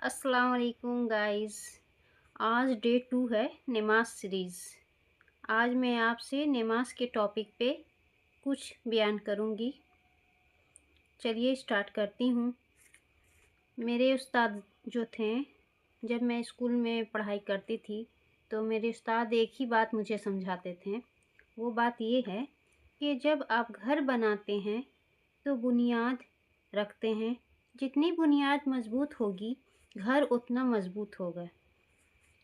अस्सलाम वालेकुम गाइस। आज डे 2 है नमाज सीरीज़। आज मैं आपसे नमाज के टॉपिक पे कुछ बयान करूँगी। चलिए स्टार्ट करती हूँ। मेरे उस्ताद जो थे, जब मैं स्कूल में पढ़ाई करती थी तो मेरे उस्ताद एक ही बात मुझे समझाते थे। वो बात ये है कि जब आप घर बनाते हैं तो बुनियाद रखते हैं। जितनी बुनियाद मज़बूत होगी घर उतना मज़बूत होगा।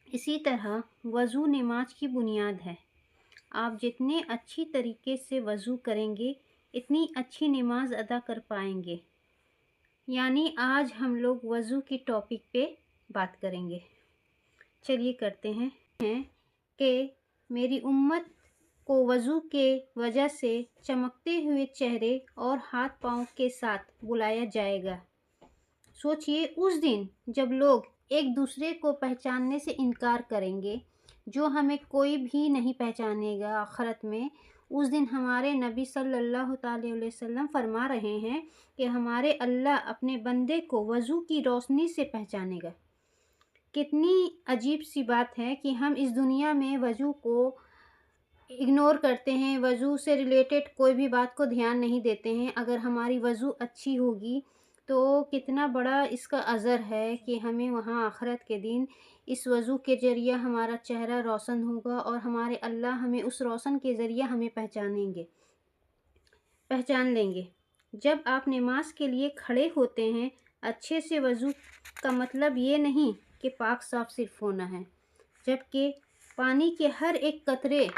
इसी तरह वज़ू नमाज की बुनियाद है। आप जितने अच्छी तरीके से वज़ू करेंगे इतनी अच्छी नमाज अदा कर पाएंगे। यानी आज हम लोग वज़ू की टॉपिक पे बात करेंगे। चलिए करते हैं कि मेरी उम्मत को वज़ू के वजह से चमकते हुए चेहरे और हाथ पाँव के साथ बुलाया जाएगा। सोचिए उस दिन जब लोग एक दूसरे को पहचानने से इनकार करेंगे, जो हमें कोई भी नहीं पहचानेगा आखिरत में। उस दिन हमारे नबी सल्लल्लाहु अलैहि वसल्लम फरमा रहे हैं कि हमारे अल्लाह अपने बंदे को वज़ू की रोशनी से पहचानेगा। कितनी अजीब सी बात है कि हम इस दुनिया में वज़ू को इग्नोर करते हैं, वज़ू से रिलेटेड कोई भी बात को ध्यान नहीं देते हैं। अगर हमारी वज़ू अच्छी होगी तो कितना बड़ा इसका अज़र है कि हमें वहाँ आखिरत के दिन इस वज़ू के ज़रिए हमारा चेहरा रोशन होगा और हमारे अल्लाह हमें उस रोशन के ज़रिए हमें पहचान लेंगे। जब आप नमाज के लिए खड़े होते हैं, अच्छे से वज़ू का मतलब ये नहीं कि पाक साफ सिर्फ होना है, जबकि पानी के हर एक कतरे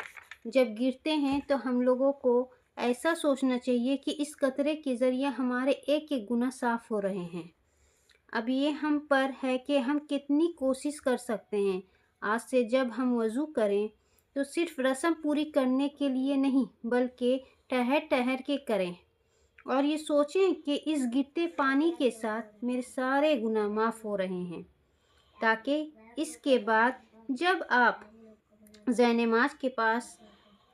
जब गिरते हैं तो हम लोगों को ऐसा सोचना चाहिए कि इस कतरे के ज़रिए हमारे एक एक गुनाह साफ़ हो रहे हैं। अब ये हम पर है कि हम कितनी कोशिश कर सकते हैं। आज से जब हम वज़ू करें तो सिर्फ़ रस्म पूरी करने के लिए नहीं, बल्कि ठहर ठहर के करें और ये सोचें कि इस गिरते पानी के साथ मेरे सारे गुनाह माफ़ हो रहे हैं, ताकि इसके बाद जब आप नमाज के पास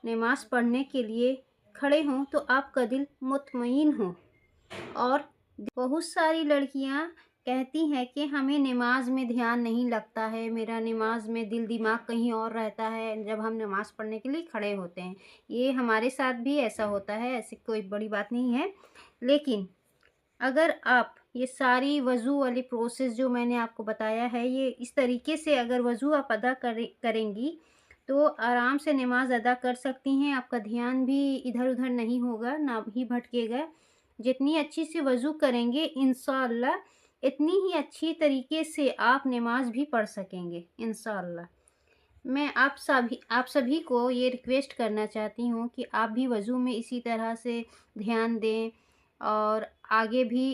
नमाज पढ़ने के लिए खड़े हों तो आपका दिल मुतमईन हो। और बहुत सारी लड़कियां कहती हैं कि हमें नमाज में ध्यान नहीं लगता है, मेरा नमाज में दिल दिमाग कहीं और रहता है जब हम नमाज़ पढ़ने के लिए खड़े होते हैं। ये हमारे साथ भी ऐसा होता है, ऐसी कोई बड़ी बात नहीं है। लेकिन अगर आप ये सारी वज़ू वाली प्रोसेस जो मैंने आपको बताया है, ये इस तरीके से अगर वज़ू आप अदा करेंगी तो आराम से नमाज अदा कर सकती हैं। आपका ध्यान भी इधर उधर नहीं होगा, ना ही भटकेगा। जितनी अच्छी से वज़ू करेंगे इंशाअल्लाह इतनी ही अच्छी तरीके से आप नमाज भी पढ़ सकेंगे इंशाअल्लाह। मैं आप सभी को ये रिक्वेस्ट करना चाहती हूँ कि आप भी वज़ू में इसी तरह से ध्यान दें और आगे भी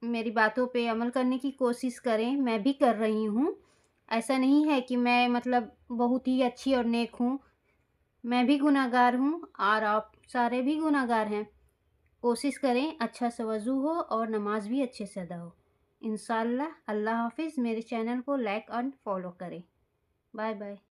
मेरी बातों पे अमल करने की कोशिश करें। मैं भी कर रही हूँ। ऐसा नहीं है कि मैं मतलब बहुत ही अच्छी और नेक हूँ। मैं भी गुनहगार हूँ और आप सारे भी गुनहगार हैं। कोशिश करें अच्छा से वज़ू हो और नमाज भी अच्छे से अदा हो इंशाअल्लाह। अल्लाह हाफ़िज़। मेरे चैनल को लाइक और फॉलो करें। Bye bye.